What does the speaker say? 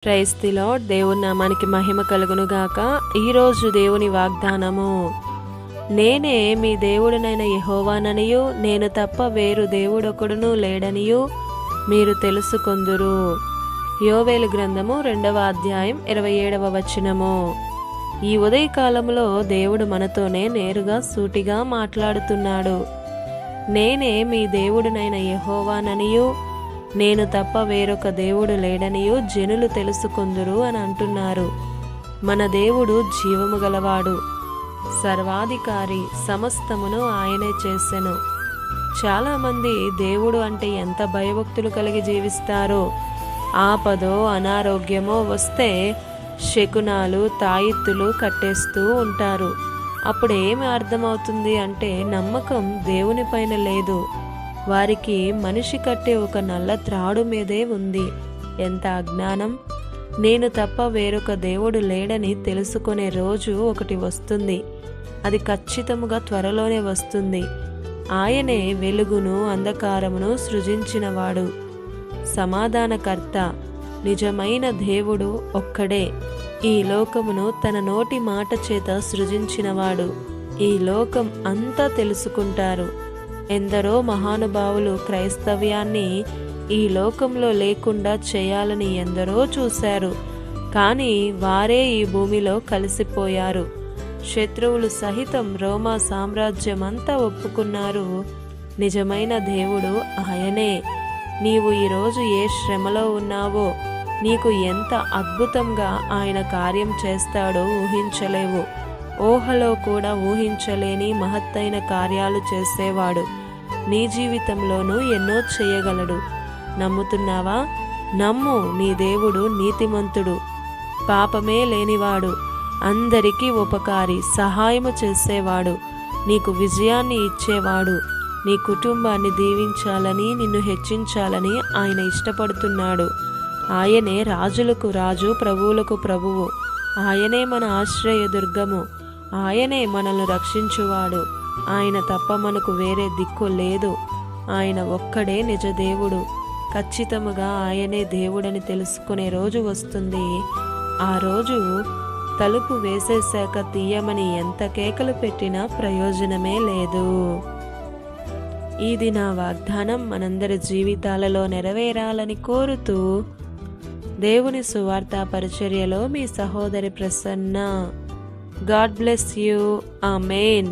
Praise the lord. దేవుని నామానికి మహిమ కలుగును గాక. ఈరోజు దేవుని వాగ్దానము, నేనే మీ దేవుడినైన యెహోవాననియు నేను తప్ప వేరు దేవుడొకడును లేడనియు మీరు తెలుసుకొందురు. యోవేలు గ్రంథము 2వ అధ్యాయం 27వ వచనము. ఈ ఉదయకాలంలో దేవుడు మనతోనే నేరుగా సూటిగా మాట్లాడుతున్నాడు. నేనే మీ దేవుడినైన యెహోవాననియు నేను తప్ప వేరొక దేవుడు లేడనియు జనులు తెలుసుకొందురు అని అంటున్నారు. మన దేవుడు జీవము గలవాడు, సర్వాధికారి, సమస్తమును ఆయనే చేసెను. చాలామంది దేవుడు అంటే ఎంత భయభక్తులు కలిగి జీవిస్తారో, ఆపదో అనారోగ్యమో వస్తే శకునాలు తాయిత్తులు కట్టేస్తూ ఉంటారు. అప్పుడు ఏమి అర్థమవుతుంది అంటే నమ్మకం దేవుని పైన లేదు, వారికి మనిషి కట్టే ఒక నల్ల త్రాడు మీదే ఉంది. ఎంత అజ్ఞానం! నేను తప్ప వేరొక దేవుడు లేడని తెలుసుకునే రోజు ఒకటి వస్తుంది. అది ఖచ్చితముగా త్వరలోనే వస్తుంది. ఆయనే వెలుగును అంధకారమును సృజించినవాడు, సమాధానకర్త, నిజమైన దేవుడు ఒక్కడే. ఈ లోకమును తన నోటి మాట చేత సృజించినవాడు. ఈ లోకం అంతా తెలుసుకుంటారు. ఎందరో మహానుభావులు క్రైస్తవ్యాన్ని ఈ లోకంలో లేకుండా చేయాలని ఎందరో చూశారు, కానీ వారే ఈ భూమిలో కలిసిపోయారు. శత్రువులు సహితం రోమా సామ్రాజ్యం అంతా ఒప్పుకున్నారు. నిజమైన దేవుడు ఆయనే. నీవు ఈరోజు ఏ శ్రమలో ఉన్నావో, నీకు ఎంత అద్భుతంగా ఆయన కార్యం చేస్తాడో ఊహించలేవు. ఊహలో కూడా ఊహించలేని మహత్తైన కార్యాలు చేసేవాడు. నీ జీవితంలోనూ ఎన్నో చేయగలడు. నమ్ముతున్నావా? నమ్ము. నీ దేవుడు నీతిమంతుడు, పాపమే లేనివాడు, అందరికీ ఉపకారి, సహాయము చేసేవాడు, నీకు విజయాన్ని ఇచ్చేవాడు. నీ కుటుంబాన్ని దీవించాలని, నిన్ను హెచ్చించాలని ఆయన ఇష్టపడుతున్నాడు. ఆయనే రాజులకు రాజు, ప్రభువులకు ప్రభువు. ఆయనే మన ఆశ్రయదుర్గము. ఆయనే మనల్ని రక్షించువాడు. ఆయన తప్ప మనకు వేరే దిక్కు లేదు. ఆయన ఒక్కడే నిజ దేవుడు. ఖచ్చితముగా ఆయనే దేవుడని తెలుసుకునే రోజు వస్తుంది. ఆ రోజు తలుపు వేసేశాక తీయమని ఎంత కేకలు పెట్టినా ప్రయోజనమే లేదు. ఇది నా వాగ్దానం మనందరి జీవితాలలో నెరవేరాలని కోరుతూ దేవుని సువార్త పరిచర్యలో మీ సహోదరి Prasanna. God bless you. Amen.